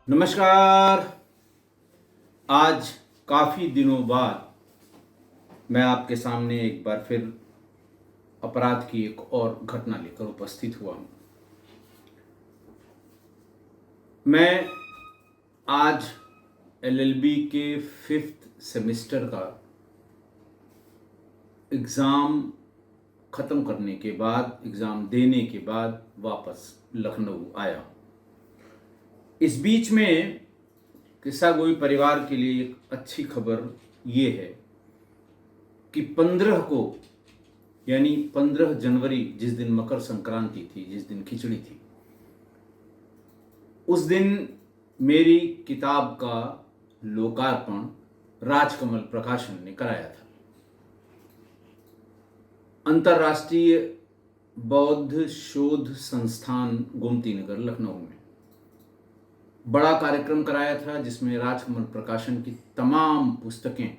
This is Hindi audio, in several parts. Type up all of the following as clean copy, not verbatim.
नमस्कार। आज काफ़ी दिनों बाद मैं आपके सामने एक बार फिर अपराध की एक और घटना लेकर उपस्थित हुआ हूँ। मैं आज एलएलबी के 5th सेमेस्टर का एग्ज़ाम ख़त्म करने के बाद, एग्ज़ाम देने के बाद वापस लखनऊ आया हूँ। इस बीच में किस्सा गोई परिवार के लिए एक अच्छी खबर ये है कि 15 को, यानी 15 जनवरी, जिस दिन मकर संक्रांति थी, जिस दिन खिचड़ी थी, उस दिन मेरी किताब का लोकार्पण राजकमल प्रकाशन ने कराया था। अंतर्राष्ट्रीय बौद्ध शोध संस्थान गोमती नगर लखनऊ में बड़ा कार्यक्रम कराया था, जिसमें राजकमल प्रकाशन की तमाम पुस्तकें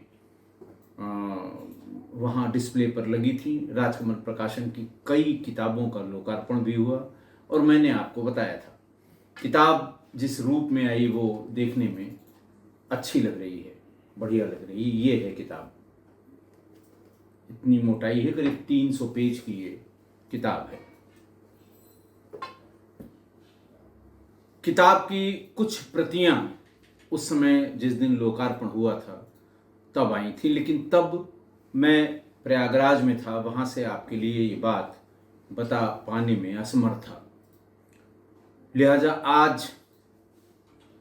वहाँ डिस्प्ले पर लगी थी। राजकमल प्रकाशन की कई किताबों का लोकार्पण भी हुआ और मैंने आपको बताया था किताब जिस रूप में आई वो देखने में अच्छी लग रही है, बढ़िया लग रही है। ये है किताब, इतनी मोटाई है, करीब 300 पेज की ये किताब है। किताब की कुछ प्रतियां उस समय जिस दिन लोकार्पण हुआ था तब आई थी, लेकिन तब मैं प्रयागराज में था, वहाँ से आपके लिए ये बात बता पाने में असमर्थ था। लिहाजा आज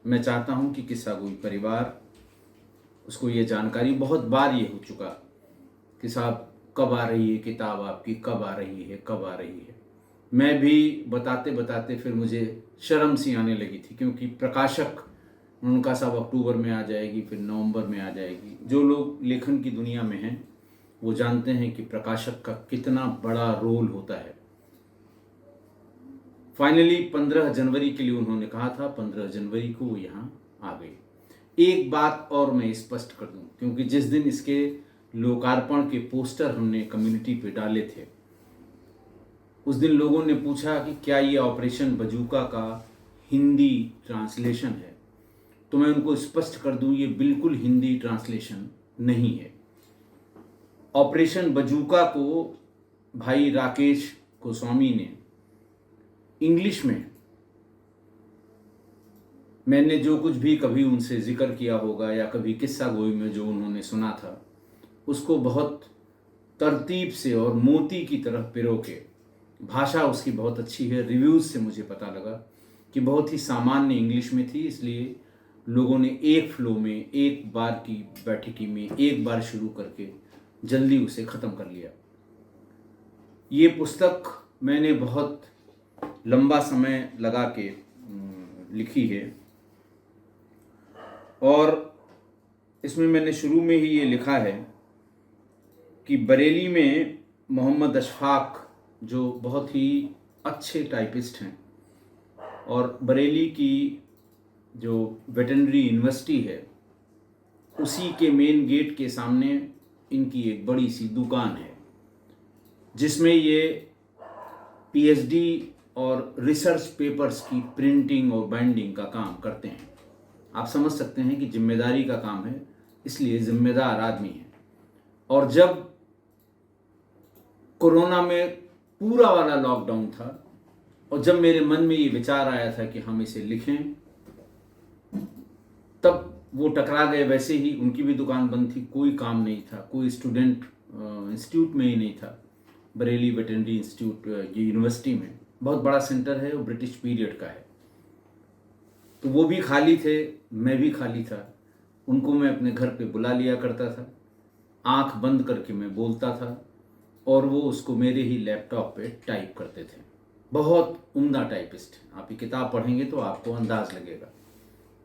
मैं चाहता हूँ कि किस्सा गोई परिवार, उसको ये जानकारी, बहुत बार ये हो चुका कि साहब कब आ रही है किताब आपकी, कब आ रही है, कब आ रही है। मैं भी बताते बताते फिर मुझे शर्म सी आने लगी थी, क्योंकि प्रकाशक उनका सब अक्टूबर में आ जाएगी, फिर नवंबर में आ जाएगी। जो लोग लेखन की दुनिया में हैं वो जानते हैं कि प्रकाशक का कितना बड़ा रोल होता है। फाइनली 15 जनवरी के लिए उन्होंने कहा था, 15 जनवरी को वो यहाँ आ गई। एक बात और मैं स्पष्ट कर दूं, क्योंकि जिस दिन इसके लोकार्पण के पोस्टर हमने कम्युनिटी पे डाले थे, उस दिन लोगों ने पूछा कि क्या ये ऑपरेशन बजूका का हिंदी ट्रांसलेशन है। तो मैं उनको स्पष्ट कर दूं, ये बिल्कुल हिंदी ट्रांसलेशन नहीं है। ऑपरेशन बजूका को भाई राकेश गोस्वामी ने इंग्लिश में, मैंने जो कुछ भी कभी उनसे जिक्र किया होगा या कभी किस्सा गोई में जो उन्होंने सुना था, उसको बहुत तरतीब से और मोती की तरह पिरो के, भाषा उसकी बहुत अच्छी है। रिव्यूज़ से मुझे पता लगा कि बहुत ही सामान्य इंग्लिश में थी, इसलिए लोगों ने एक फ्लो में, एक बार की बैठकी में, एक बार शुरू करके जल्दी उसे ख़त्म कर लिया। ये पुस्तक मैंने बहुत लंबा समय लगा के लिखी है और इसमें मैंने शुरू में ही ये लिखा है कि बरेली में मोहम्मद अशफाक, जो बहुत ही अच्छे टाइपिस्ट हैं, और बरेली की जो वेटरनरी यूनिवर्सिटी है उसी के मेन गेट के सामने इनकी एक बड़ी सी दुकान है, जिसमें ये पीएचडी और रिसर्च पेपर्स की प्रिंटिंग और बाइंडिंग का काम करते हैं। आप समझ सकते हैं कि जिम्मेदारी का काम है, इसलिए जिम्मेदार आदमी है। और जब कोरोना में पूरा वाला लॉकडाउन था और जब मेरे मन में ये विचार आया था कि हम इसे लिखें, तब वो टकरा गए। वैसे ही उनकी भी दुकान बंद थी, कोई काम नहीं था, कोई स्टूडेंट इंस्टीट्यूट में ही नहीं था। बरेली वेटरनरी इंस्टीट्यूट ये यूनिवर्सिटी में बहुत बड़ा सेंटर है, वो ब्रिटिश पीरियड का है। तो वो भी खाली थे, मैं भी खाली था। उनको मैं अपने घर पे बुला लिया करता था, आंख बंद करके मैं बोलता था और वो उसको मेरे ही लैपटॉप पे टाइप करते थे। बहुत उम्दा टाइपिस्ट हैं। आप ये किताब पढ़ेंगे तो आपको अंदाज लगेगा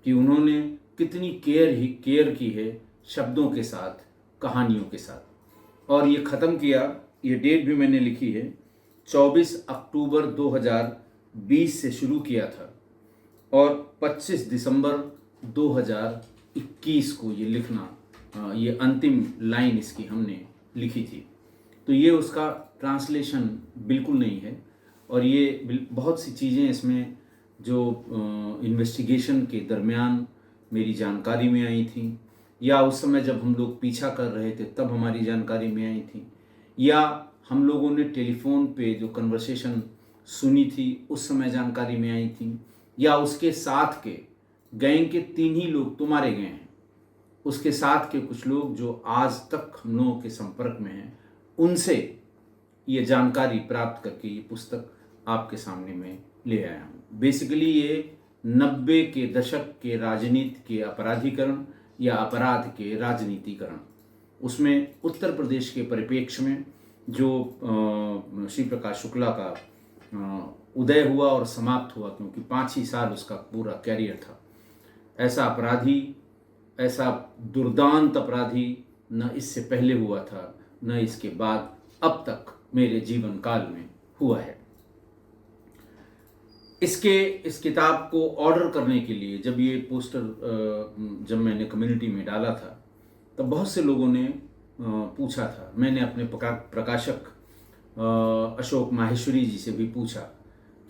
कि उन्होंने कितनी केयर की है शब्दों के साथ, कहानियों के साथ। और ये ख़त्म किया, ये डेट भी मैंने लिखी है, 24 अक्टूबर 2020 से शुरू किया था और 25 दिसंबर 2021 को ये लिखना, ये अंतिम लाइन इसकी हमने लिखी थी। तो ये उसका ट्रांसलेशन बिल्कुल नहीं है और ये बहुत सी चीज़ें इसमें जो इन्वेस्टिगेशन के दरमियान मेरी जानकारी में आई थी, या उस समय जब हम लोग पीछा कर रहे थे तब हमारी जानकारी में आई थी, या हम लोगों ने टेलीफोन पे जो कन्वर्सेशन सुनी थी उस समय जानकारी में आई थी, या उसके साथ के गैंग के 3 ही लोग तो मारे गए हैं, उसके साथ के कुछ लोग जो आज तक हम लोगों के संपर्क में हैं, उनसे ये जानकारी प्राप्त करके ये पुस्तक आपके सामने में ले आया हूँ। बेसिकली ये 90 के दशक के राजनीति के अपराधीकरण या अपराध के राजनीतिकरण, उसमें उत्तर प्रदेश के परिप्रेक्ष्य में जो श्री प्रकाश शुक्ला का उदय हुआ और समाप्त हुआ, क्योंकि 5 ही साल उसका पूरा कैरियर था। ऐसा अपराधी, ऐसा दुर्दांत अपराधी न इससे पहले हुआ था न इसके बाद अब तक मेरे जीवन काल में हुआ है। इस किताब को ऑर्डर करने के लिए जब ये पोस्टर जब मैंने कम्युनिटी में डाला था तब बहुत से लोगों ने पूछा था। मैंने अपने प्रकाशक अशोक माहेश्वरी जी से भी पूछा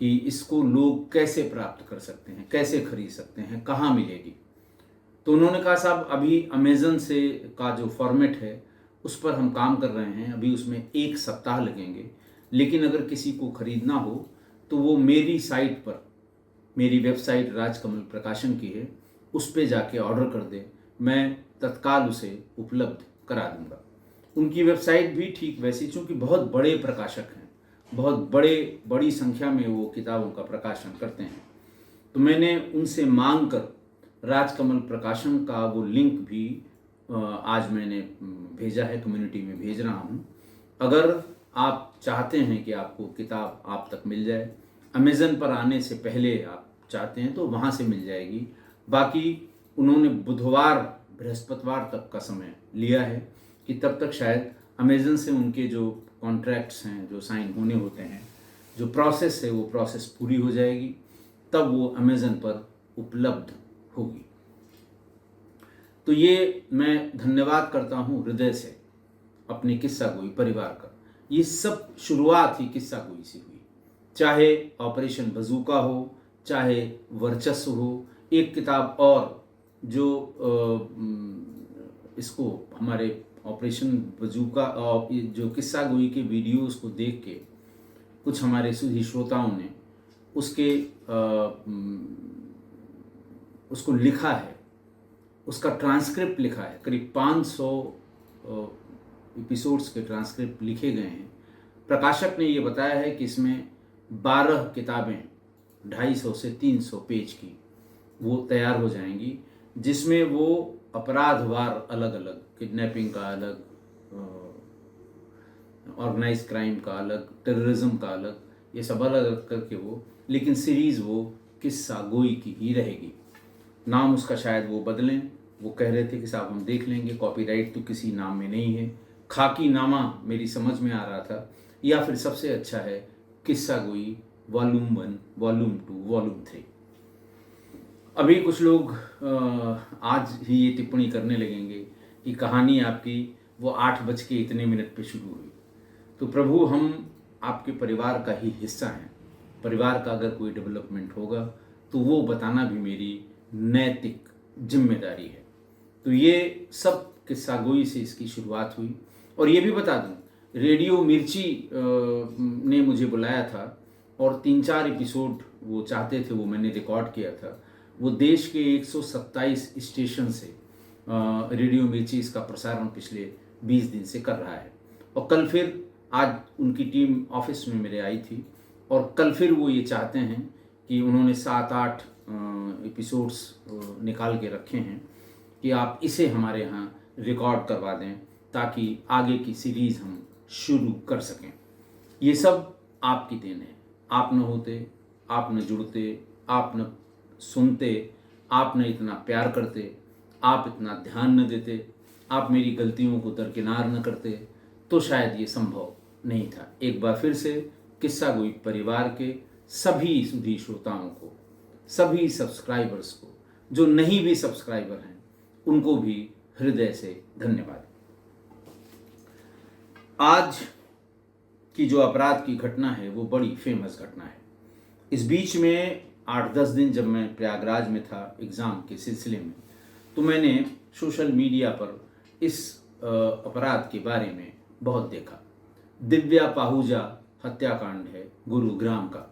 कि इसको लोग कैसे प्राप्त कर सकते हैं, कैसे खरीद सकते हैं, कहाँ मिलेगी। तो उन्होंने कहा साहब अभी अमेज़न से का जो फॉर्मेट है उस पर हम काम कर रहे हैं, अभी उसमें 1 सप्ताह लगेंगे, लेकिन अगर किसी को ख़रीदना हो तो वो मेरी साइट पर, मेरी वेबसाइट राजकमल प्रकाशन की है, उस पे जाके ऑर्डर कर दे, मैं तत्काल उसे उपलब्ध करा दूंगा। उनकी वेबसाइट भी ठीक वैसी, चूँकि बहुत बड़े प्रकाशक हैं, बहुत बड़ी संख्या में वो किताबों का प्रकाशन करते हैं, तो मैंने उनसे मांग कर राजकमल प्रकाशन का वो लिंक भी आज मैंने भेजा है, कम्युनिटी में भेज रहा हूँ। अगर आप चाहते हैं कि आपको किताब आप तक मिल जाए, अमेज़न पर आने से पहले आप चाहते हैं तो वहाँ से मिल जाएगी। बाकी उन्होंने बुधवार बृहस्पतिवार तक का समय लिया है कि तब तक शायद अमेज़न से उनके जो कॉन्ट्रैक्ट्स हैं, जो साइन होने होते हैं, जो प्रोसेस है वो प्रोसेस पूरी हो जाएगी, तब वो अमेज़न पर उपलब्ध होगी। तो ये मैं धन्यवाद करता हूँ हृदय से अपने किस्सा गोई परिवार का। ये सब शुरुआत ही किस्सा गोई से हुई, चाहे ऑपरेशन बजूका हो, चाहे वर्चस्व हो। एक किताब और जो इसको हमारे ऑपरेशन बजूका जो किस्सा गोई के वीडियोस को देख के कुछ हमारे सुधी श्रोताओं ने उसको लिखा है, उसका ट्रांसक्रिप्ट लिखा है। करीब 500 एपिसोड्स के ट्रांसक्रिप्ट लिखे गए हैं। प्रकाशक ने ये बताया है कि इसमें 12 किताबें 250 से 300 पेज की वो तैयार हो जाएंगी, जिसमें वो अपराधवार अलग अलग, किडनैपिंग का अलग, ऑर्गेनाइज क्राइम का अलग, टेररिज्म का अलग, ये सब अलग अलग करके वो, लेकिन सीरीज़ वो किस्सा गोई की ही रहेगी। नाम उसका शायद वो बदलें, वो कह रहे थे कि साहब हम देख लेंगे, कॉपीराइट तो किसी नाम में नहीं है। खाकी नामा मेरी समझ में आ रहा था, या फिर सबसे अच्छा है किस्सा गोई वॉल्यूम 1, वॉल्यूम 2, वॉल्यूम 3। अभी कुछ लोग आज ही ये टिप्पणी करने लगेंगे कि कहानी आपकी वो 8:00 पे शुरू हुई। तो प्रभु हम आपके परिवार का ही हिस्सा हैं। परिवार का अगर कोई डेवलपमेंट होगा तो वो बताना भी मेरी नैतिक जिम्मेदारी है। तो ये सब किस्सा गोई से इसकी शुरुआत हुई। और ये भी बता दूं, रेडियो मिर्ची ने मुझे बुलाया था और 3-4 एपिसोड वो चाहते थे, वो मैंने रिकॉर्ड किया था। वो देश के 127 स्टेशन से रेडियो मिर्ची इसका प्रसारण पिछले 20 दिन से कर रहा है। और कल फिर आज उनकी टीम ऑफिस में मेरे आई थी और कल फिर वो ये चाहते हैं कि उन्होंने 7-8 एपिसोड्स निकाल के रखे हैं कि आप इसे हमारे यहाँ रिकॉर्ड करवा दें ताकि आगे की सीरीज़ हम शुरू कर सकें। ये सब आपकी देन है। आप न होते, आप न जुड़ते, आप न सुनते, आप न इतना प्यार करते, आप इतना ध्यान न देते, आप मेरी गलतियों को दरकिनार न करते, तो शायद ये संभव नहीं था। एक बार फिर से किस्सा गोई परिवार के सभी सुधी श्रोताओं को, सभी सब्सक्राइबर्स को, जो नहीं भी सब्सक्राइबर हैं उनको भी हृदय से धन्यवाद। आज की जो अपराध की घटना है वो बड़ी फेमस घटना है। इस बीच में 8-10 दिन जब मैं प्रयागराज में था एग्ज़ाम के सिलसिले में, तो मैंने सोशल मीडिया पर इस अपराध के बारे में बहुत देखा। दिव्या पाहूजा हत्याकांड है गुरुग्राम का।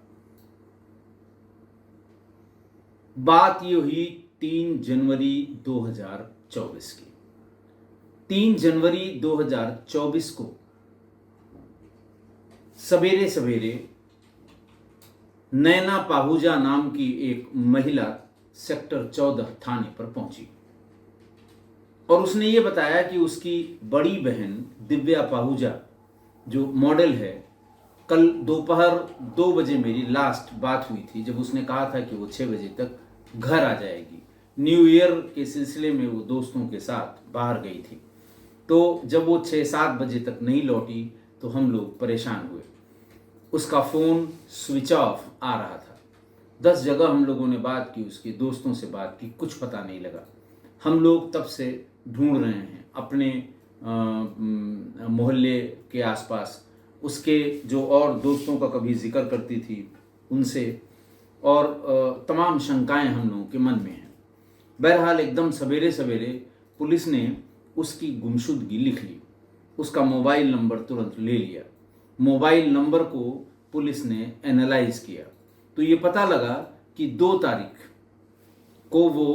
बात ये हुई 3 जनवरी 2024 की। 3 जनवरी 2024 को सवेरे सवेरे नैना पाहूजा नाम की एक महिला सेक्टर 14 थाने पर पहुंची और उसने ये बताया कि उसकी बड़ी बहन दिव्या पाहूजा जो मॉडल है, कल दोपहर 2 बजे मेरी लास्ट बात हुई थी, जब उसने कहा था कि वो 6 बजे तक घर आ जाएगी। न्यू ईयर के सिलसिले में वो दोस्तों के साथ बाहर गई थी। तो जब वो 6-7 बजे तक नहीं लौटी तो हम लोग परेशान हुए। उसका फ़ोन स्विच ऑफ आ रहा था। 10 जगह हम लोगों ने बात की, उसके दोस्तों से बात की, कुछ पता नहीं लगा। हम लोग तब से ढूंढ रहे हैं अपने मोहल्ले के आसपास, उसके जो और दोस्तों का कभी जिक्र करती थी उनसे, और तमाम शंकाएं हम लोगों के मन में हैं। बहरहाल एकदम सवेरे सवेरे पुलिस ने उसकी गुमशुदगी लिख ली। उसका मोबाइल नंबर तुरंत ले लिया। मोबाइल नंबर को पुलिस ने एनालाइज किया तो ये पता लगा कि 2 तारीख को वो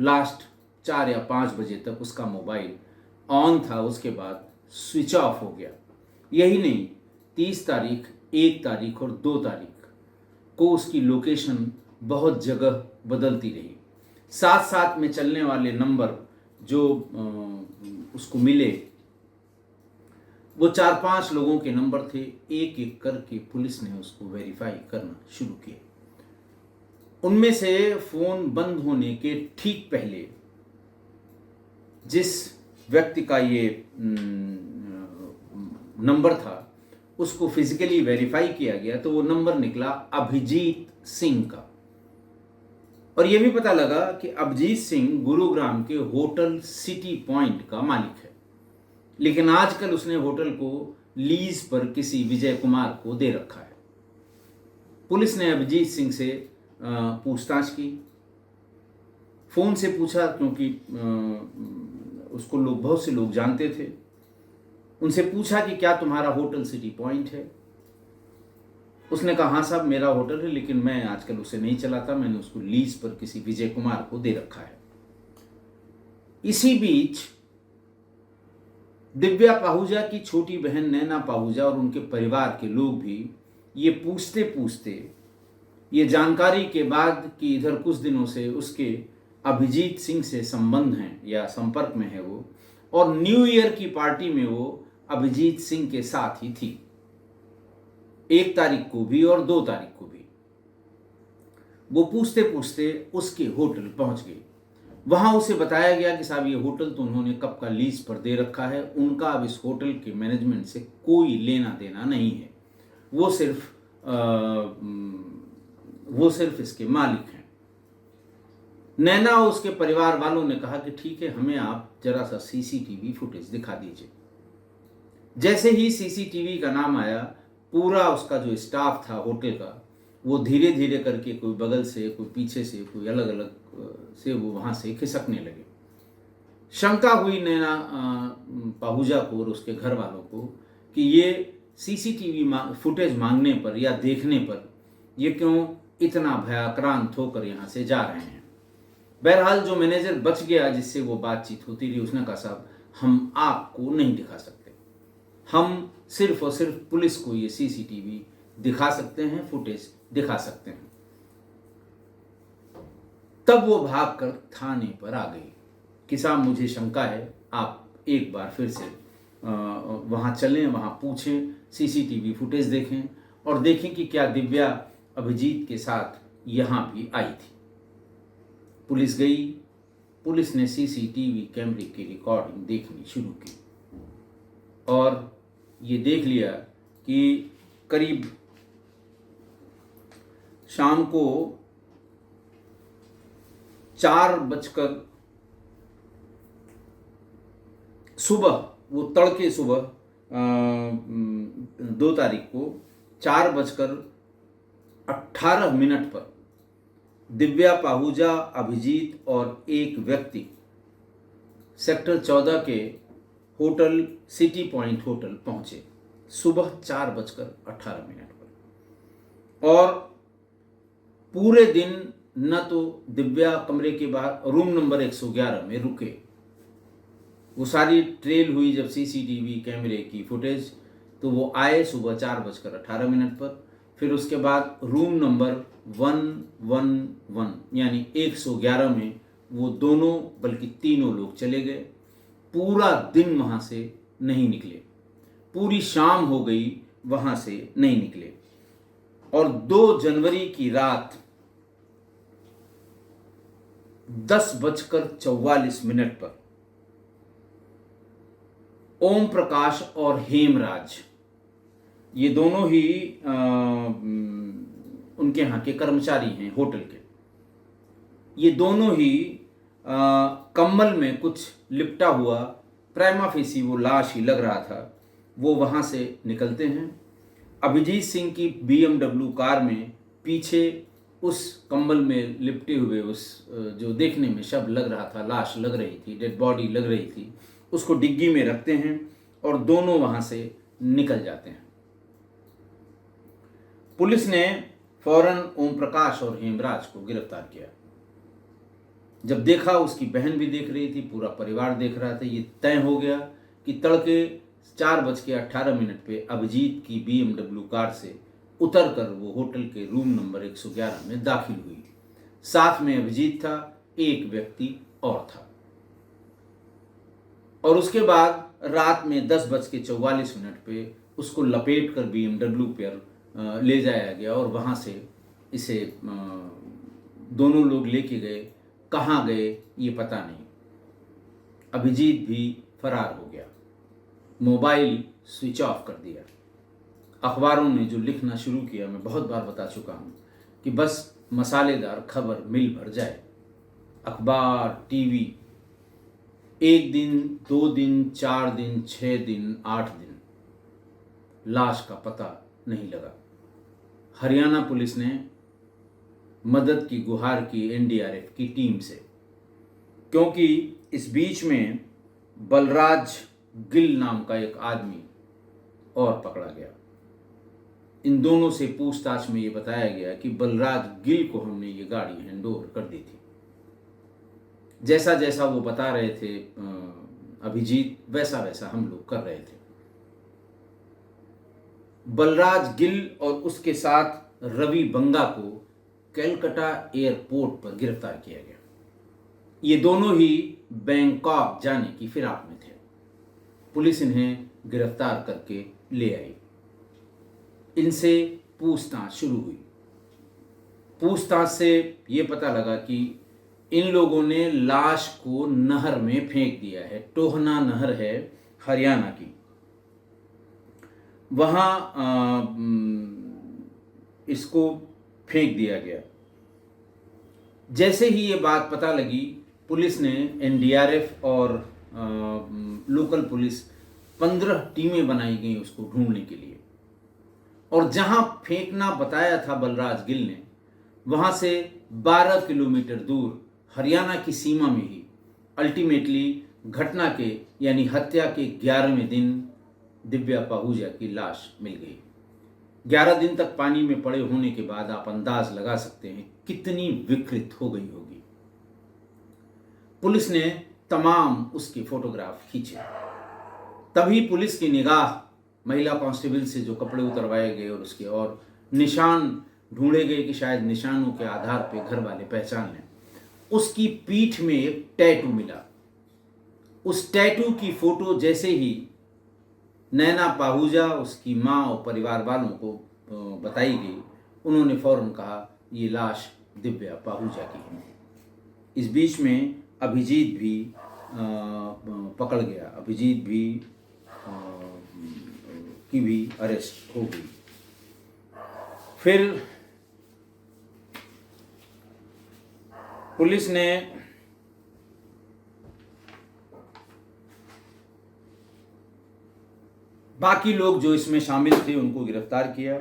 लास्ट 4 या 5 बजे तक उसका मोबाइल ऑन था, उसके बाद स्विच ऑफ हो गया। यही नहीं, 30 तारीख, 1 तारीख और 2 तारीख को उसकी लोकेशन बहुत जगह बदलती रही। साथ साथ में चलने वाले नंबर जो उसको मिले वो 4-5 लोगों के नंबर थे। एक एक करके पुलिस ने उसको वेरीफाई करना शुरू किया। उनमें से फ़ोन बंद होने के ठीक पहले जिस व्यक्ति का ये नंबर था उसको फिजिकली वेरीफाई किया गया तो वो नंबर निकला अभिजीत सिंह का। और ये भी पता लगा कि अभिजीत सिंह गुरुग्राम के होटल सिटी पॉइंट का मालिक है, लेकिन आजकल उसने होटल को लीज पर किसी विजय कुमार को दे रखा है। पुलिस ने अभिजीत सिंह से पूछताछ की, फ़ोन से पूछा क्योंकि उसको बहुत से लोग जानते थे। उनसे पूछा कि क्या तुम्हारा होटल सिटी पॉइंट है? उसने कहा हाँ साहब मेरा होटल है, लेकिन मैं आजकल उसे नहीं चलाता, मैंने उसको लीज पर किसी विजय कुमार को दे रखा है। इसी बीच दिव्या पाहूजा की छोटी बहन नैना पाहूजा और उनके परिवार के लोग भी ये पूछते पूछते, ये जानकारी के बाद कि इधर कुछ दिनों से उसके अभिजीत सिंह से संबंध हैं या संपर्क में है वो, और न्यू ईयर की पार्टी में वो अभिजीत सिंह के साथ ही थी, 1 तारीख को भी और 2 तारीख को भी। वो पूछते पूछते उसके होटल पहुंच गई। वहां उसे बताया गया कि साहब ये होटल तो उन्होंने कब का लीज पर दे रखा है, उनका अब इस होटल के मैनेजमेंट से कोई लेना देना नहीं है, वो सिर्फ इसके मालिक हैं। नैना और उसके परिवार वालों ने कहा कि ठीक है, हमें आप जरा सा सीसीटीवी फुटेज दिखा दीजिए। जैसे ही सीसीटीवी का नाम आया, पूरा उसका जो स्टाफ था होटल का वो धीरे धीरे करके कोई बगल से, कोई पीछे से, कोई अलग अलग से वो वहाँ से खिसकने लगे। शंका हुई नैना पाहूजा को और उसके घर वालों को कि ये सीसीटीवी फुटेज मांगने पर या देखने पर ये क्यों इतना भयाक्रांत होकर यहाँ से जा रहे हैं। बहरहाल जो मैनेजर बच गया जिससे वो बातचीत होती रही, उसने कहा साहब हम आपको नहीं दिखा सकते, हम सिर्फ और सिर्फ पुलिस को ये सीसीटीवी दिखा सकते हैं, फुटेज दिखा सकते हैं। तब वो भागकर थाने पर आ गई कि साहब मुझे शंका है, आप एक बार फिर से वहाँ चलें, वहाँ पूछें, सीसीटीवी फुटेज देखें और देखें कि क्या दिव्या अभिजीत के साथ यहाँ भी आई थी। पुलिस गई, पुलिस ने सीसीटीवी कैमरे की रिकॉर्डिंग देखनी शुरू की और ये देख लिया कि करीब शाम को 4:00 सुबह, वो तड़के सुबह 2 तारीख को 4:00 18 मिनट पर दिव्या पाहूजा, अभिजीत और एक व्यक्ति सेक्टर 14 के होटल सिटी पॉइंट होटल पहुंचे सुबह 4:18 पर। और पूरे दिन न तो दिव्या कमरे के बाहर रूम नंबर 111 में रुके, वो सारी ट्रेल हुई जब सीसीटीवी कैमरे की फुटेज, तो वो आए सुबह 4:18 पर। फिर उसके बाद रूम नंबर 111 यानी 111 में वो दोनों बल्कि तीनों लोग चले गए। पूरा दिन वहाँ से नहीं निकले, पूरी शाम हो गई वहाँ से नहीं निकले। और 2 जनवरी की रात 10:44 पर ओम प्रकाश और हेमराज, ये दोनों ही उनके यहाँ के कर्मचारी हैं होटल के, ये दोनों ही कम्बल में कुछ लिपटा हुआ, प्राइमा फेसी वो लाश ही लग रहा था, वो वहाँ से निकलते हैं। अभिजीत सिंह की BMW कार में पीछे उस कंबल में लिपटे हुए उस जो देखने में शव लग रहा था, लाश लग रही थी, डेड बॉडी लग रही थी, उसको डिग्गी में रखते हैं और दोनों वहाँ से निकल जाते हैं। पुलिस ने फौरन ओम प्रकाश और हेमराज को गिरफ्तार किया। जब देखा, उसकी बहन भी देख रही थी, पूरा परिवार देख रहा था, ये तय हो गया कि तड़के 4:18 पे अभिजीत की BMW कार से उतर कर वो होटल के रूम नंबर 111 में दाखिल हुई। साथ में अभिजीत था, एक व्यक्ति और था। और उसके बाद रात में 10:44 पे उसको लपेट कर BMW पर ले जाया गया और वहाँ से इसे दोनों लोग लेके गए। कहाँ गए ये पता नहीं। अभिजीत भी फरार हो गया, मोबाइल स्विच ऑफ कर दिया। अखबारों ने जो लिखना शुरू किया, मैं बहुत बार बता चुका हूँ कि बस मसालेदार खबर मिल भर जाए। अखबार, टीवी, 1 दिन, 2 दिन, 4 दिन, 6 दिन, 8 दिन, लाश का पता नहीं लगा। हरियाणा पुलिस ने मदद की गुहार की NDRF की टीम से, क्योंकि इस बीच में बलराज गिल नाम का एक आदमी और पकड़ा गया। इन दोनों से पूछताछ में ये बताया गया कि बलराज गिल को हमने ये गाड़ी हैंडओवर कर दी थी। जैसा जैसा वो बता रहे थे अभिजीत, वैसा वैसा हम लोग कर रहे थे। बलराज गिल और उसके साथ रवि बंगा को कलकत्ता एयरपोर्ट पर गिरफ्तार किया गया। ये दोनों ही बैंकॉक जाने की फिराक में थे। पुलिस इन्हें गिरफ्तार करके ले आई। इनसे पूछताछ शुरू हुई। पूछताछ से ये पता लगा कि इन लोगों ने लाश को नहर में फेंक दिया है। टोहना नहर है हरियाणा की, वहाँ इसको फेंक दिया गया। जैसे ही ये बात पता लगी, पुलिस ने NDRF और लोकल पुलिस 15 टीमें बनाई गई उसको ढूंढने के लिए। और जहां फेंकना बताया था बलराज गिल ने, वहां से 12 किलोमीटर दूर हरियाणा की सीमा में ही अल्टीमेटली घटना के यानी हत्या के 11वें दिन दिव्या पाहूजा की लाश मिल गई। 11 दिन तक पानी में पड़े होने के बाद आप अंदाज लगा सकते हैं कितनी विकृत हो गई होगी। पुलिस ने तमाम उसके फोटोग्राफ खींचे। तभी पुलिस की निगाह महिला कांस्टेबल से जो कपड़े उतरवाए गए और उसके और निशान ढूंढे गए कि शायद निशानों के आधार पे घर वाले पहचान लें। उसकी पीठ में एक टैटू मिला। उस टैटू की फोटो जैसे ही नैना पाहूजा, उसकी माँ और परिवार वालों को बताई गई, उन्होंने फौरन कहा ये लाश दिव्या पाहूजा की है। इस बीच में अभिजीत भी पकड़ गया। अभिजीत भी की भी अरेस्ट हो गई। फिर पुलिस ने बाकी लोग जो इसमें शामिल थे उनको गिरफ्तार किया।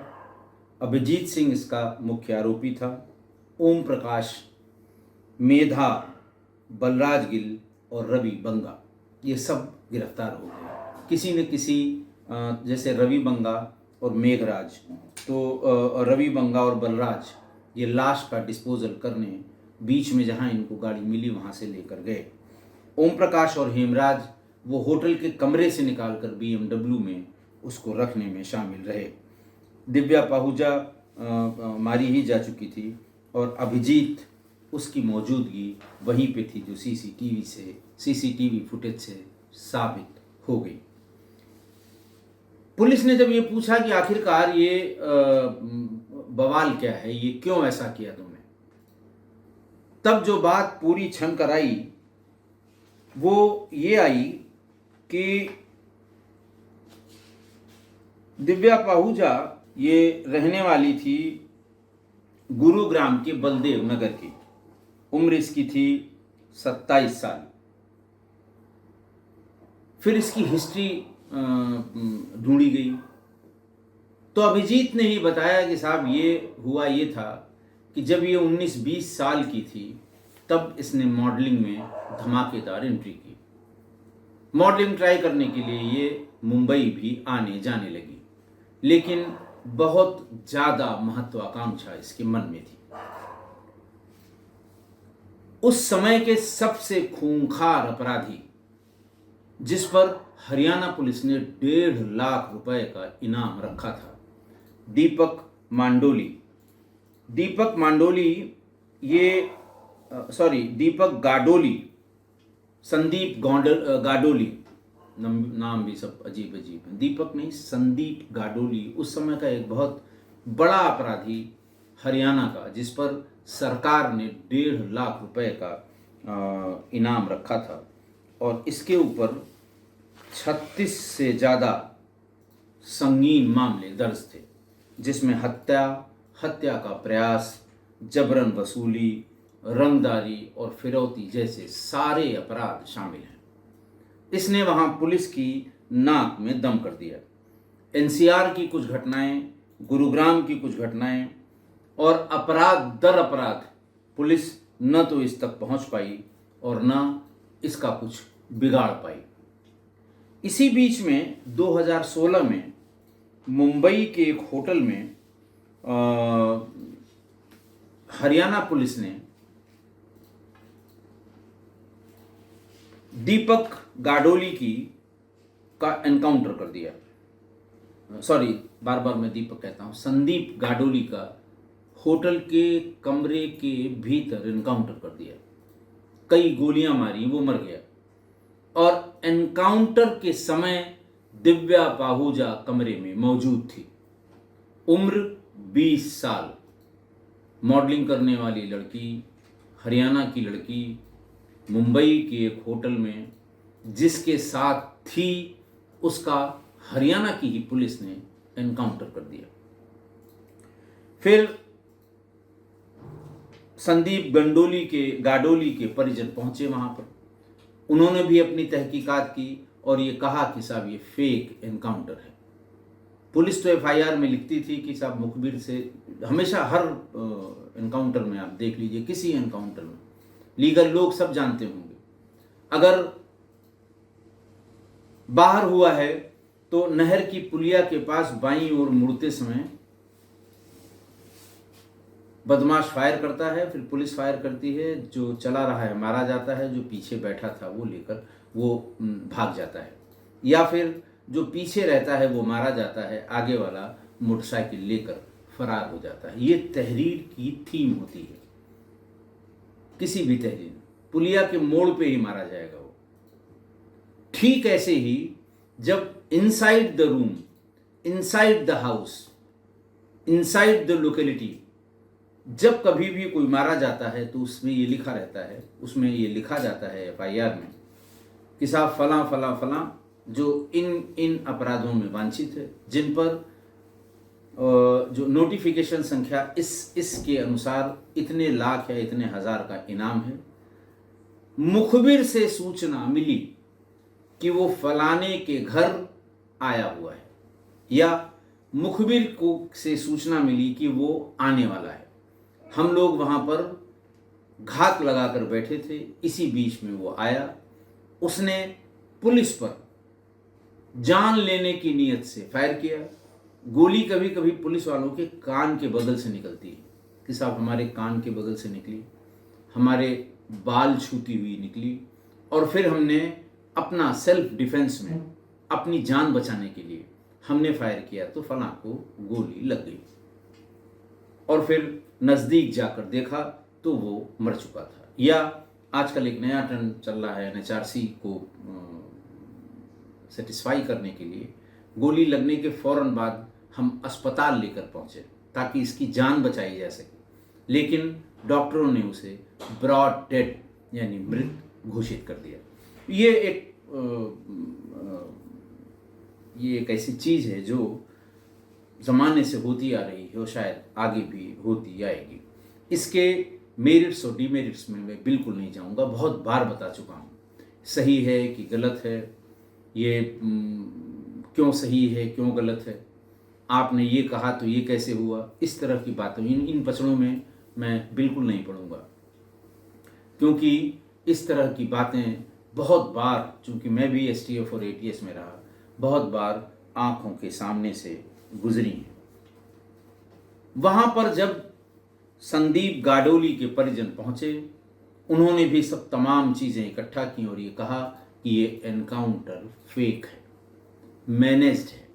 अभिजीत सिंह इसका मुख्य आरोपी था। ओम प्रकाश, मेधा, बलराज गिल और रवि बंगा ये सब गिरफ्तार हो गए। किसी न किसी जैसे रवि बंगा और मेघराज, तो रवि बंगा और बलराज ये लाश का डिस्पोजल करने बीच में जहाँ इनको गाड़ी मिली वहाँ से लेकर गए। ओम प्रकाश और हेमराज वो होटल के कमरे से निकालकर BMW में उसको रखने में शामिल रहे। दिव्या पाहुजा मारी ही जा चुकी थी और अभिजीत उसकी मौजूदगी वहीं पे थी जो सीसीटीवी फुटेज से साबित हो गई। पुलिस ने जब ये पूछा कि आखिरकार ये बवाल क्या है, ये क्यों ऐसा किया तुमने, तब जो बात पूरी छन कर आई वो ये आई कि दिव्या पाहुजा ये रहने वाली थी गुरुग्राम के बलदेव नगर की। उम्र इसकी थी 27 साल। फिर इसकी हिस्ट्री ढूंढी गई तो अभिजीत ने ही बताया कि साहब ये हुआ ये था कि जब ये 19-20 साल की थी तब इसने मॉडलिंग में धमाकेदार एंट्री की। मॉडलिंग ट्राई करने के लिए ये मुंबई भी आने जाने लगी, लेकिन बहुत ज़्यादा महत्वाकांक्षा इसके मन में थी। उस समय के सबसे खूंखार अपराधी जिस पर हरियाणा पुलिस ने 1.5 लाख रुपए का इनाम रखा था, दीपक गाडोली, संदीप गाडोली, नाम भी सब अजीब अजीब है। दीपक नहीं, संदीप गाडोली उस समय का एक बहुत बड़ा अपराधी हरियाणा का, जिस पर सरकार ने 1.5 लाख रुपए का इनाम रखा था और इसके ऊपर 36 से ज़्यादा संगीन मामले दर्ज थे, जिसमें हत्या का प्रयास, जबरन वसूली, रंगदारी और फिरौती जैसे सारे अपराध शामिल हैं। इसने वहाँ पुलिस की नाक में दम कर दिया। NCR की कुछ घटनाएं, गुरुग्राम की कुछ घटनाएं और अपराध दर अपराध पुलिस न तो इस तक पहुँच पाई और न इसका कुछ बिगाड़ पाई। इसी बीच में 2016 में मुंबई के एक होटल में हरियाणा पुलिस ने दीपक गाडोली का एनकाउंटर कर दिया। सॉरी, बार बार मैं दीपक कहता हूँ, संदीप गाडोली का होटल के कमरे के भीतर एनकाउंटर कर दिया। कई गोलियां मारी, वो मर गया। और एनकाउंटर के समय दिव्या पाहुजा कमरे में मौजूद थी। उम्र 20 साल, मॉडलिंग करने वाली लड़की, हरियाणा की लड़की, मुंबई के एक होटल में जिसके साथ थी, उसका हरियाणा की ही पुलिस ने एनकाउंटर कर दिया। फिर संदीप गाडोली के परिजन पहुंचे वहां पर। उन्होंने भी अपनी तहकीकात की और ये कहा कि साहब ये फेक एनकाउंटर है। पुलिस तो FIR में लिखती थी कि साहब मुखबिर से, हमेशा हर एनकाउंटर में आप देख लीजिए, किसी एनकाउंटर में लीगल लोग सब जानते होंगे, अगर बाहर हुआ है तो नहर की पुलिया के पास बाईं ओर मुड़ते समय बदमाश फायर करता है, फिर पुलिस फायर करती है, जो चला रहा है मारा जाता है, जो पीछे बैठा था वो लेकर वो भाग जाता है, या फिर जो पीछे रहता है वो मारा जाता है, आगे वाला मोटरसाइकिल लेकर फरार हो जाता है। ये तहरीर की थीम होती है। किसी भी तहरीर, पुलिया के मोड़ पे ही मारा जाएगा वो। ठीक ऐसे ही जब inside the room, inside the house, inside the locality, जब कभी भी कोई मारा जाता है तो उसमें ये लिखा रहता है, उसमें ये लिखा जाता है FIR में कि साहब फलां फलां फलां जो इन अपराधों में वांछित है, जिन पर जो नोटिफिकेशन संख्या इसके अनुसार इतने लाख या इतने हजार का इनाम है। मुखबिर से सूचना मिली कि वो फलाने के घर आया हुआ है या मुखबिर को से सूचना मिली कि वो आने वाला है। हम लोग वहाँ पर घात लगाकर बैठे थे। इसी बीच में वो आया। उसने पुलिस पर जान लेने की नीयत से फायर किया। गोली कभी कभी पुलिस वालों के कान के बगल से निकलती है कि साहब हमारे कान के बगल से निकली, हमारे बाल छूती हुई निकली, और फिर हमने अपना सेल्फ डिफेंस में अपनी जान बचाने के लिए हमने फायर किया तो फलां को गोली लग गई। और फिर नज़दीक जाकर देखा तो वो मर चुका था। या आजकल एक नया ट्रेंड चल रहा है, एनएचआरसी को सेटिस्फाई करने के लिए गोली लगने के फौरन बाद हम अस्पताल लेकर पहुंचे ताकि इसकी जान बचाई जा सके, लेकिन डॉक्टरों ने उसे ब्रॉड डेड यानी मृत घोषित कर दिया। ये एक ऐसी चीज़ है जो ज़माने से होती आ रही है और शायद आगे भी होती आएगी। इसके मेरिट्स और डीमेरिट्स में मैं बिल्कुल नहीं जाऊंगा, बहुत बार बता चुका हूँ सही है कि गलत है, ये क्यों सही है क्यों गलत है, आपने ये कहा तो ये कैसे हुआ, इस तरह की बातों इन पचड़ों में मैं बिल्कुल नहीं पढ़ूंगा, क्योंकि इस तरह की बातें बहुत बार, चूँकि मैं भी एसटीएफ और एटीएस में रहा, बहुत बार आँखों के सामने से गुजरी हैं। वहाँ पर जब संदीप गाडोली के परिजन पहुँचे, उन्होंने भी सब तमाम चीज़ें इकट्ठा की और ये कहा कि ये एनकाउंटर फेक है, मैनेज्ड है।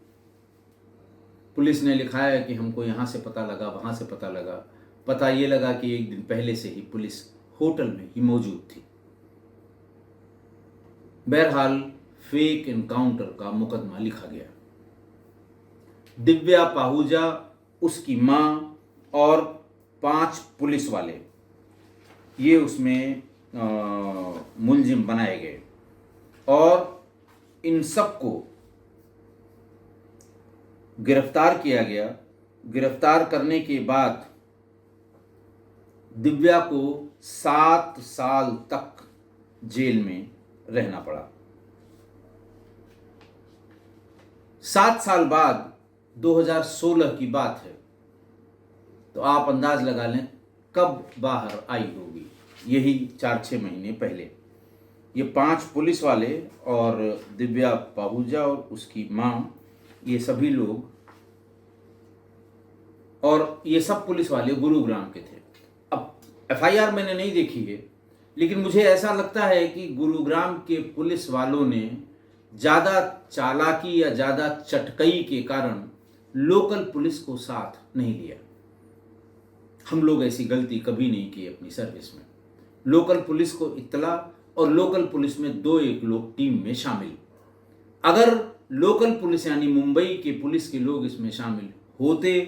पुलिस ने लिखा है कि हमको यहाँ से पता लगा, वहाँ से पता लगा, पता ये लगा कि एक दिन पहले से ही पुलिस होटल में ही मौजूद थी। बहरहाल फेक एनकाउंटर का मुकदमा लिखा गया। दिव्या पाहुजा, उसकी माँ और 5 पुलिस वाले ये उसमें मुलजिम बनाए गए और इन सबको गिरफ्तार किया गया। गिरफ्तार करने के बाद दिव्या को 7 साल तक जेल में रहना पड़ा। 7 साल बाद 2016 की बात है, तो आप अंदाज लगा लें कब बाहर आई होगी। यही 4-6 महीने पहले ये 5 पुलिस वाले और दिव्या पाहुजा और उसकी माँ, ये सभी लोग, और ये सब पुलिस वाले गुरुग्राम के थे। अब एफआईआर मैंने नहीं देखी है, लेकिन मुझे ऐसा लगता है कि गुरुग्राम के पुलिस वालों ने ज़्यादा चालाकी या ज़्यादा चटकई के कारण लोकल पुलिस को साथ नहीं लिया। हम लोग ऐसी गलती कभी नहीं की अपनी सर्विस में। लोकल पुलिस को इत्तला, और लोकल पुलिस में 2-1 लोग टीम में शामिल। अगर लोकल पुलिस यानी मुंबई के पुलिस के लोग इसमें शामिल होते,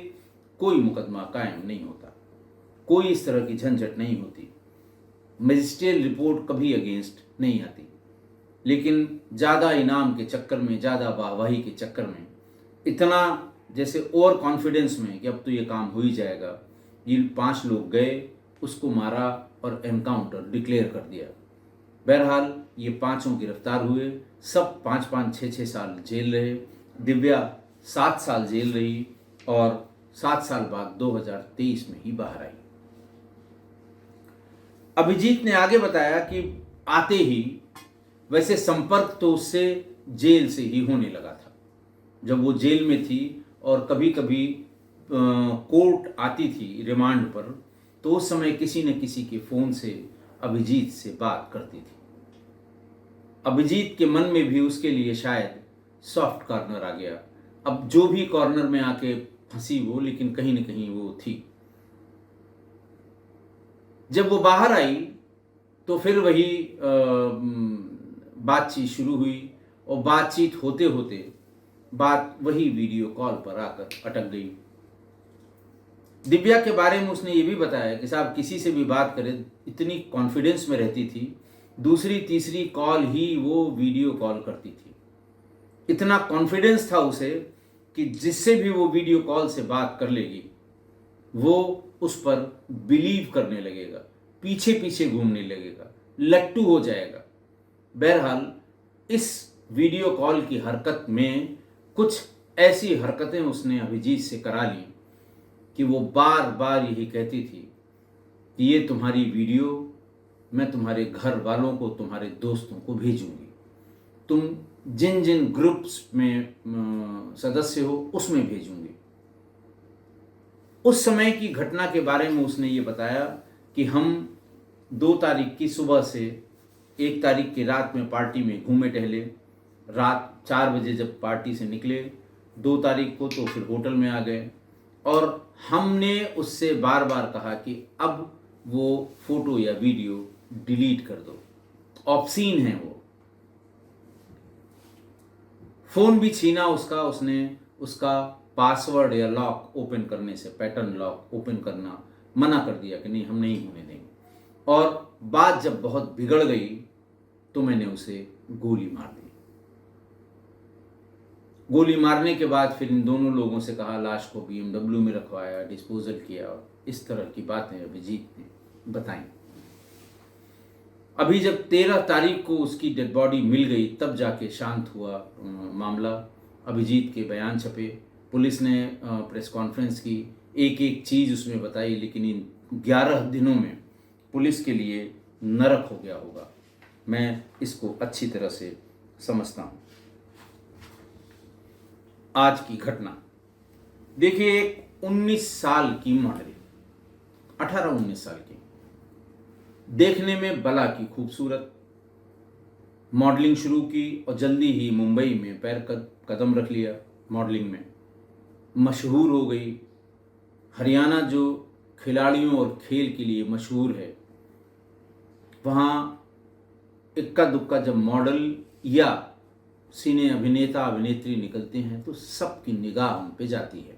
कोई मुकदमा कायम नहीं होता, कोई इस तरह की झंझट नहीं होती, मजिस्ट्रियल रिपोर्ट कभी अगेंस्ट नहीं आती। लेकिन ज़्यादा इनाम के चक्कर में, ज़्यादा वाहवाही के चक्कर में, इतना जैसे ओवर कॉन्फिडेंस में कि अब तो ये काम हो ही जाएगा, ये 5 लोग गए, उसको मारा और एनकाउंटर डिक्लेयर कर दिया। बहरहाल ये 5 गिरफ्तार हुए, सब 5-5, 6-6 साल जेल रहे। दिव्या 7 साल जेल रही और 7 साल बाद 2023 में ही बाहर आई। अभिजीत ने आगे बताया कि आते ही, वैसे संपर्क तो उससे जेल से ही होने लगा था। जब वो जेल में थी और कभी कभी कोर्ट आती थी रिमांड पर, तो उस समय किसी न किसी के फ़ोन से अभिजीत से बात करती थी। अभिजीत के मन में भी उसके लिए शायद सॉफ्ट कॉर्नर आ गया। अब जो भी कॉर्नर में आके फंसी वो, लेकिन कहीं न कहीं वो थी। जब वो बाहर आई तो फिर वही बातचीत शुरू हुई, और बातचीत होते होते बात वही वीडियो कॉल पर आकर अटक गई। दिव्या के बारे में उसने ये भी बताया कि साहब किसी से भी बात करे इतनी कॉन्फिडेंस में रहती थी, दूसरी तीसरी कॉल ही वो वीडियो कॉल करती थी। इतना कॉन्फिडेंस था उसे कि जिससे भी वो वीडियो कॉल से बात कर लेगी, वो उस पर बिलीव करने लगेगा, पीछे पीछे घूमने लगेगा, लट्टू हो जाएगा। बहरहाल इस वीडियो कॉल की हरकत में कुछ ऐसी हरकतें उसने अभिजीत से करा ली कि वो बार बार यही कहती थी कि ये तुम्हारी वीडियो मैं तुम्हारे घर वालों को, तुम्हारे दोस्तों को भेजूंगी, तुम जिन जिन ग्रुप्स में सदस्य हो उसमें भेजूंगी। उस समय की घटना के बारे में उसने ये बताया कि हम 2 तारीख की सुबह से 1 तारीख की रात में पार्टी में घूमे टहले, रात 4 बजे जब पार्टी से निकले 2 तारीख को तो फिर होटल में आ गए, और हमने उससे बार बार कहा कि अब वो फोटो या वीडियो डिलीट कर दो, ऑब्सीन है वो। फोन भी छीना उसका, उसने उसका पासवर्ड या लॉक ओपन करने से, पैटर्न लॉक ओपन करना मना कर दिया कि नहीं, हम नहीं होने देंगे। और बात जब बहुत बिगड़ गई तो मैंने उसे गोली मार दी। गोली मारने के बाद फिर इन दोनों लोगों से कहा, लाश को BMW में रखवाया, डिस्पोजल किया, और इस तरह की बातें अभिजीत ने बताई। अभी जब 13 तारीख को उसकी डेड बॉडी मिल गई तब जाके शांत हुआ मामला। अभिजीत के बयान छपे, पुलिस ने प्रेस कॉन्फ्रेंस की, एक एक चीज़ उसमें बताई, लेकिन इन 11 दिनों में पुलिस के लिए नरक हो गया होगा। मैं इसको अच्छी तरह से समझता हूँ। आज की घटना देखिए, एक 19 साल की मॉडल, 18-19 साल की, देखने में बला की खूबसूरत, मॉडलिंग शुरू की और जल्दी ही मुंबई में पैर कदम रख लिया मॉडलिंग में, मशहूर हो गई। हरियाणा जो खिलाड़ियों और खेल के लिए मशहूर है, वहाँ इक्का दुक्का जब मॉडल या सिने अभिनेता अभिनेत्री निकलते हैं तो सबकी निगाह उन पे जाती है।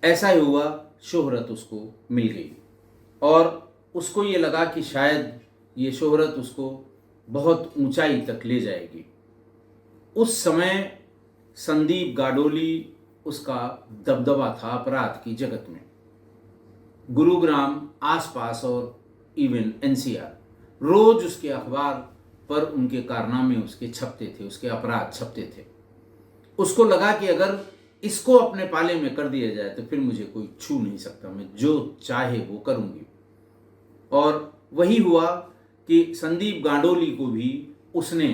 ऐसा ही हुआ, शोहरत उसको मिल गई और उसको ये लगा कि शायद ये शोहरत उसको बहुत ऊंचाई तक ले जाएगी। उस समय संदीप गाडोली उसका दबदबा था अपराध की जगत में। गुरुग्राम, आसपास और इवन NCR, रोज उसके अखबार पर उनके कारनामे उसके छपते थे, उसके अपराध छपते थे। उसको लगा कि अगर इसको अपने पाले में कर दिया जाए तो फिर मुझे कोई छू नहीं सकता, मैं जो चाहे वो करूंगी। और वही हुआ कि संदीप गांडोली को भी उसने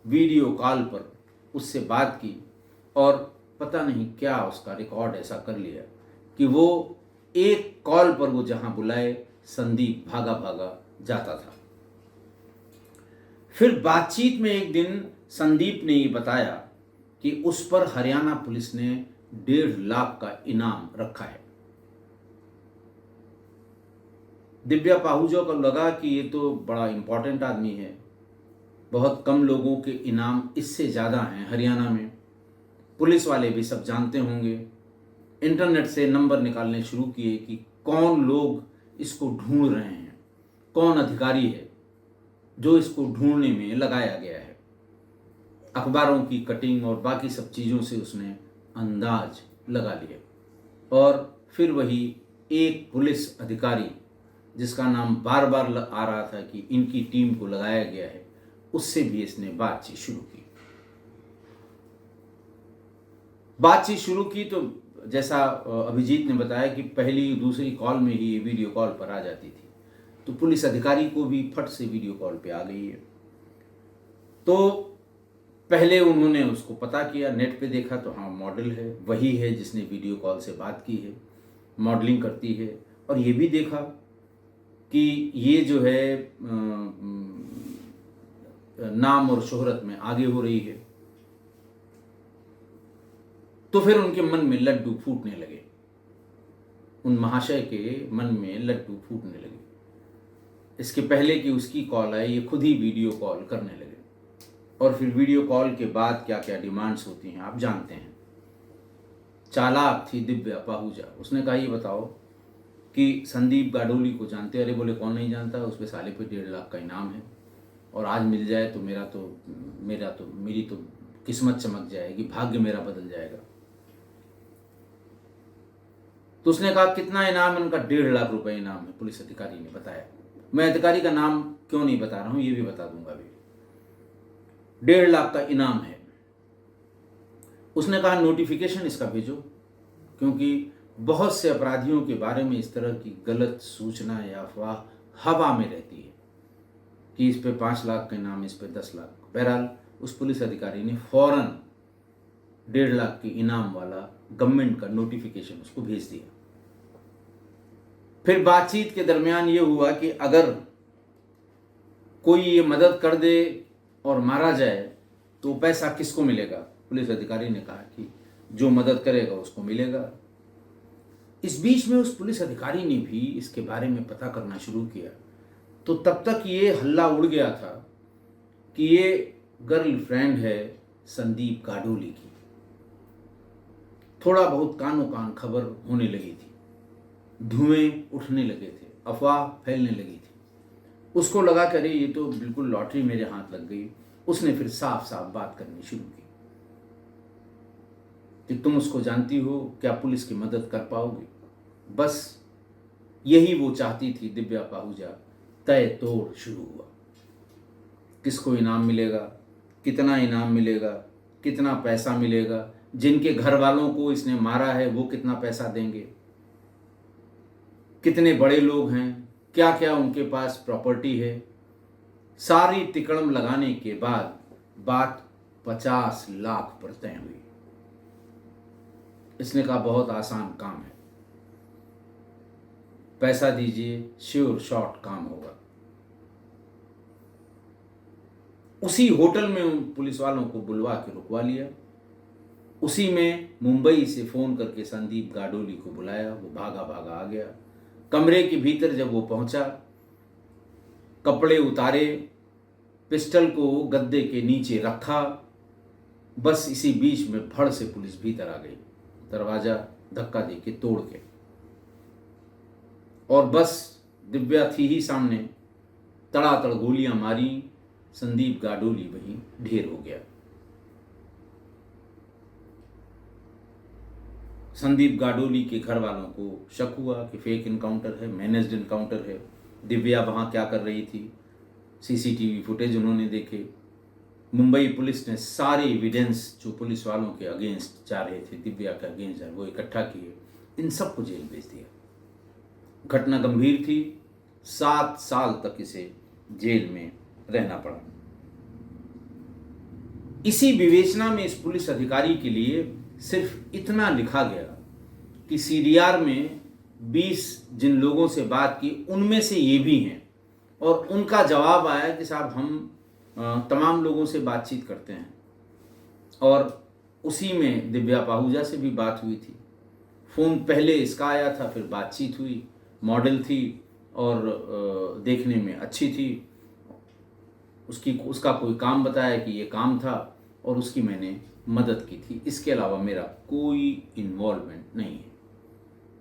वीडियो कॉल पर उससे बात की और पता नहीं क्या उसका रिकॉर्ड ऐसा कर लिया कि वो एक कॉल पर वो जहां बुलाए संदीप भागा भागा जाता था। फिर बातचीत में एक दिन संदीप ने ये बताया कि उस पर हरियाणा पुलिस ने 1.5 लाख का इनाम रखा है। दिव्या पाहुजा को लगा कि ये तो बड़ा इंपॉर्टेंट आदमी है, बहुत कम लोगों के इनाम इससे ज़्यादा हैं हरियाणा में, पुलिस वाले भी सब जानते होंगे। इंटरनेट से नंबर निकालने शुरू किए कि कौन लोग इसको ढूंढ रहे हैं, कौन अधिकारी है जो इसको ढूंढने में लगाया गया है। अखबारों की कटिंग और बाकी सब चीज़ों से उसने अंदाज लगा लिया। और फिर वही एक पुलिस अधिकारी जिसका नाम बार बार आ रहा था कि इनकी टीम को लगाया गया है, उससे भी इसने बातचीत शुरू की तो जैसा अभिजीत ने बताया कि पहली दूसरी कॉल में ही ये वीडियो कॉल पर आ जाती थी, तो पुलिस अधिकारी को भी फट से वीडियो कॉल पे आ गई है। तो पहले उन्होंने उसको पता किया, नेट पे देखा तो हाँ मॉडल है, वही है जिसने वीडियो कॉल से बात की है, मॉडलिंग करती है। और ये भी देखा कि ये जो है नाम और शोहरत में आगे हो रही है। तो फिर उनके मन में लड्डू फूटने लगे, उन महाशय के मन में लड्डू फूटने लगे। इसके पहले कि उसकी कॉल आए, ये खुद ही वीडियो कॉल करने लगे। और फिर वीडियो कॉल के बाद क्या क्या डिमांड्स होती हैं आप जानते हैं। चालाक थी दिव्या पाहुजा, उसने कहा ये बताओ कि संदीप गाडोली को जानते? अरे बोले कौन नहीं जानता, उस पे साले पे 1.5 लाख का इनाम है, और आज मिल जाए तो मेरी तो किस्मत चमक जाएगी, भाग्य मेरा बदल जाएगा। तो उसने कहा कितना इनाम? उनका 1.5 लाख रुपए इनाम है, पुलिस अधिकारी ने बताया। मैं अधिकारी का नाम क्यों नहीं बता रहा हूं, ये भी बता दूंगा अभी। 1.5 लाख का इनाम है। उसने कहा नोटिफिकेशन इसका भेजो, क्योंकि बहुत से अपराधियों के बारे में इस तरह की गलत सूचना या अफवाह हवा में रहती है कि इस पे 5 लाख के नाम, इस पे 10 लाख। बहरहाल उस पुलिस अधिकारी ने फौरन 1.5 लाख की इनाम वाला गवर्नमेंट का नोटिफिकेशन उसको भेज दिया। फिर बातचीत के दरमियान ये हुआ कि अगर कोई ये मदद कर दे और मारा जाए तो पैसा किसको मिलेगा। पुलिस अधिकारी ने कहा कि जो मदद करेगा उसको मिलेगा। इस बीच में उस पुलिस अधिकारी ने भी इसके बारे में पता करना शुरू किया, तो तब तक ये हल्ला उड़ गया था कि ये गर्लफ्रेंड है संदीप गाडोली की। थोड़ा बहुत कानों कान खबर होने लगी थी, धुएं उठने लगे थे, अफवाह फैलने लगी थी। उसको लगा कि अरे ये तो बिल्कुल लॉटरी मेरे हाथ लग गई। उसने फिर साफ साफ बात करनी शुरू की कि तुम उसको जानती हो, क्या पुलिस की मदद कर पाओगे। बस यही वो चाहती थी दिव्या पाहूजा। तय तोड़ शुरू हुआ। किसको इनाम मिलेगा, कितना इनाम मिलेगा, कितना पैसा मिलेगा, जिनके घर वालों को इसने मारा है वो कितना पैसा देंगे, कितने बड़े लोग हैं, क्या क्या उनके पास प्रॉपर्टी है। सारी तिकड़म लगाने के बाद बात 50 लाख पर तय हुई। इसने कहा बहुत आसान काम है, पैसा दीजिए, श्योर शॉर्ट काम होगा। उसी होटल में उन पुलिस वालों को बुलवा के रुकवा लिया। उसी में मुंबई से फोन करके संदीप गाडोली को बुलाया। वो भागा भागा आ गया। कमरे के भीतर जब वो पहुंचा, कपड़े उतारे, पिस्टल को गद्दे के नीचे रखा। बस इसी बीच में फड़ से पुलिस भीतर आ गई, दरवाजा धक्का दे के तोड़ के। और बस दिव्या थी ही सामने, तड़ातड़ गोलियां मारी। संदीप गाडोली वहीं ढेर हो गया। संदीप गाडोली के घर वालों को शक हुआ कि फेक इनकाउंटर है, मैनेज्ड इनकाउंटर है। दिव्या वहां क्या कर रही थी, सीसीटीवी फुटेज उन्होंने देखे। मुंबई पुलिस ने सारे एविडेंस जो पुलिस वालों के अगेंस्ट जा रहे थे, दिव्या के अगेंस्ट जा, वो इकट्ठा किए। इन सबको जेल भेज दिया। घटना गंभीर थी, 7 साल तक इसे जेल में रहना पड़ा। इसी विवेचना में इस पुलिस अधिकारी के लिए सिर्फ इतना लिखा गया कि सीडीआर में 20 जिन लोगों से बात की उनमें से ये भी हैं। और उनका जवाब आया कि साहब हम तमाम लोगों से बातचीत करते हैं। और उसी में दिव्या पाहूजा से भी बात हुई थी। फ़ोन पहले इसका आया था, फिर बातचीत हुई। मॉडल थी और देखने में अच्छी थी। उसका कोई काम बताया कि ये काम था और उसकी मैंने मदद की थी। इसके अलावा मेरा कोई इन्वॉल्वमेंट नहीं है।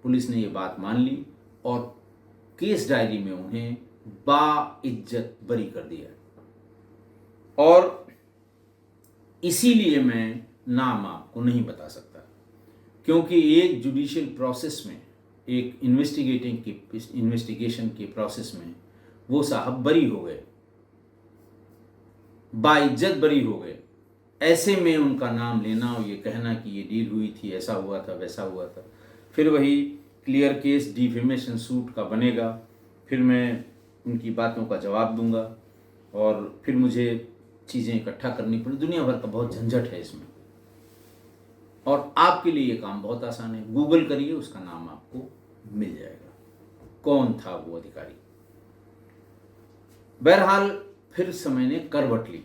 पुलिस ने ये बात मान ली और केस डायरी में उन्हें बाइज्जत बरी कर दिया। और इसीलिए मैं नाम आपको नहीं बता सकता, क्योंकि एक जुडिशियल प्रोसेस में, एक इन्वेस्टिगेशन के प्रोसेस में वो साहब बरी हो गए, बाइज्जत बरी हो गए। ऐसे में उनका नाम लेना और ये कहना कि ये डील हुई थी, ऐसा हुआ था, वैसा हुआ था, फिर वही क्लियर केस डिफेमेशन सूट का बनेगा। फिर मैं उनकी बातों का जवाब दूंगा और फिर मुझे चीज़ें इकट्ठा करनी पड़ी। दुनिया भर का बहुत झंझट है इसमें। और आपके लिए ये काम बहुत आसान है। गूगल करिए, उसका नाम आपको मिल जाएगा, कौन था वो अधिकारी। बहरहाल फिर समय ने करवट ली।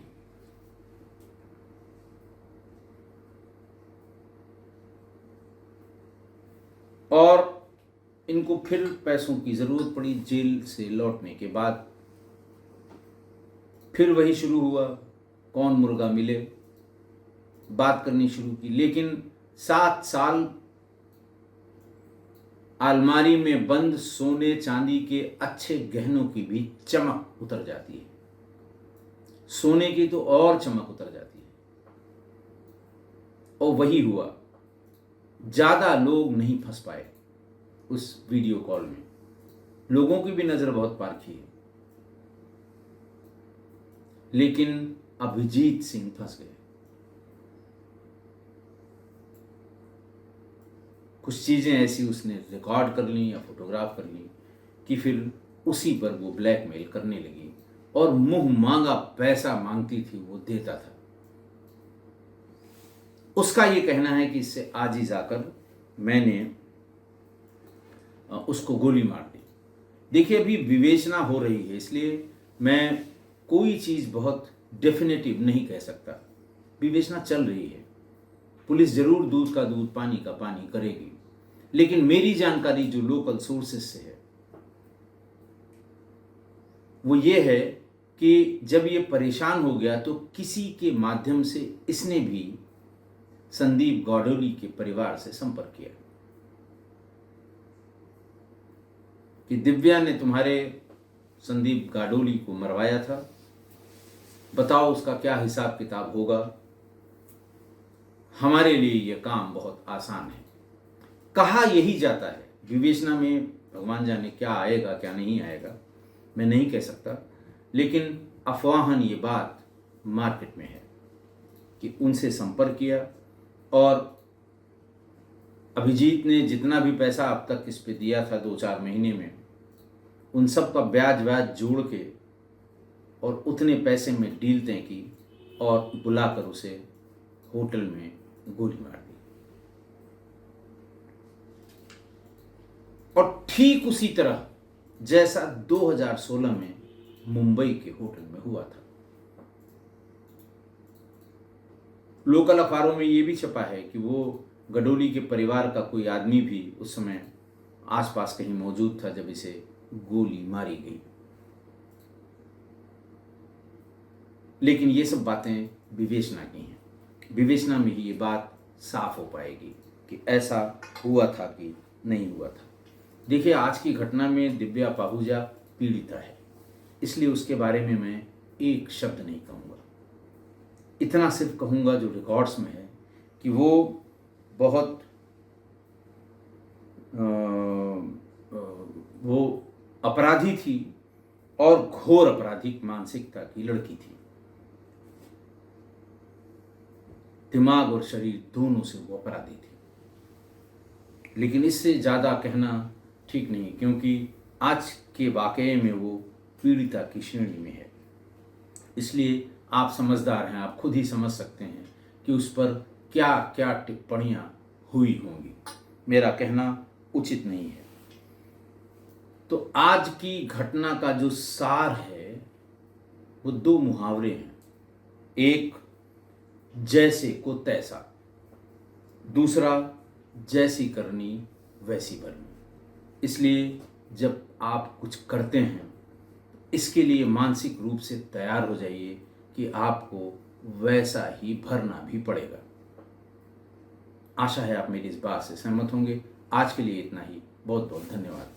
और इनको फिर पैसों की ज़रूरत पड़ी। जेल से लौटने के बाद फिर वही शुरू हुआ, कौन मुर्गा मिले, बात करनी शुरू की। लेकिन 7 साल अलमारी में बंद सोने चांदी के अच्छे गहनों की भी चमक उतर जाती है। सोने की तो और चमक उतर जाती है। और वही हुआ, ज़्यादा लोग नहीं फंस पाए उस वीडियो कॉल में। लोगों की भी नज़र बहुत पारखी है, लेकिन अभिजीत सिंह फंस गए। कुछ चीज़ें ऐसी उसने रिकॉर्ड कर ली या फोटोग्राफ कर ली कि फिर उसी पर वो ब्लैकमेल करने लगी और मुंह मांगा पैसा मांगती थी, वो देता था। उसका ये कहना है कि इससे आज ही जाकर मैंने उसको गोली मार दी। देखिए, अभी विवेचना हो रही है, इसलिए मैं कोई चीज़ बहुत डेफिनेटिव नहीं कह सकता। विवेचना चल रही है, पुलिस जरूर दूध का दूध पानी का पानी करेगी, लेकिन मेरी जानकारी जो लोकल सोर्सेस से है वो ये है कि जब ये परेशान हो गया तो किसी के माध्यम से इसने भी संदीप गाडोली के परिवार से संपर्क किया कि दिव्या ने तुम्हारे संदीप गाडोली को मरवाया था, बताओ उसका क्या हिसाब किताब होगा। हमारे लिए यह काम बहुत आसान है। कहा यही जाता है, विवेचना में भगवान जाने क्या आएगा क्या नहीं आएगा, मैं नहीं कह सकता, लेकिन अफवाहन ये बात मार्केट में है कि उनसे संपर्क किया और अभिजीत ने जितना भी पैसा अब तक इस पे दिया था 2-4 महीने में, उन सब का ब्याज व्याज जोड़ के और उतने पैसे में डील तय की और बुलाकर उसे होटल में गोली मार दी। और ठीक उसी तरह जैसा 2016 में मुंबई के होटल में हुआ था। लोकल अखबारों में यह भी छपा है कि वो गडोली के परिवार का कोई आदमी भी उस समय आसपास कहीं मौजूद था जब इसे गोली मारी गई। लेकिन ये सब बातें विवेचना की हैं, विवेचना में ही ये बात साफ हो पाएगी कि ऐसा हुआ था कि नहीं हुआ था। देखिए, आज की घटना में दिव्या पाहूजा पीड़िता है, इसलिए उसके बारे में मैं एक शब्द नहीं कहूँगा। इतना सिर्फ कहूँगा जो रिकॉर्ड्स में है कि वो बहुत वो अपराधी थी और घोर आपराधिक मानसिकता की लड़की थी। दिमाग और शरीर दोनों से वो अपराधी थी। लेकिन इससे ज़्यादा कहना ठीक नहीं, क्योंकि आज के वाकये में वो पीड़िता की श्रेणी में है। इसलिए आप समझदार हैं, आप खुद ही समझ सकते हैं कि उस पर क्या क्या टिप्पणियाँ हुई होंगी। मेरा कहना उचित नहीं है। तो आज की घटना का जो सार है वो 2 मुहावरे हैं। एक, जैसे को तैसा, दूसरा, जैसी करनी वैसी भरनी। इसलिए जब आप कुछ करते हैं, इसके लिए मानसिक रूप से तैयार हो जाइए कि आपको वैसा ही भरना भी पड़ेगा। आशा है आप मेरी इस बात से सहमत होंगे। आज के लिए इतना ही। बहुत बहुत धन्यवाद।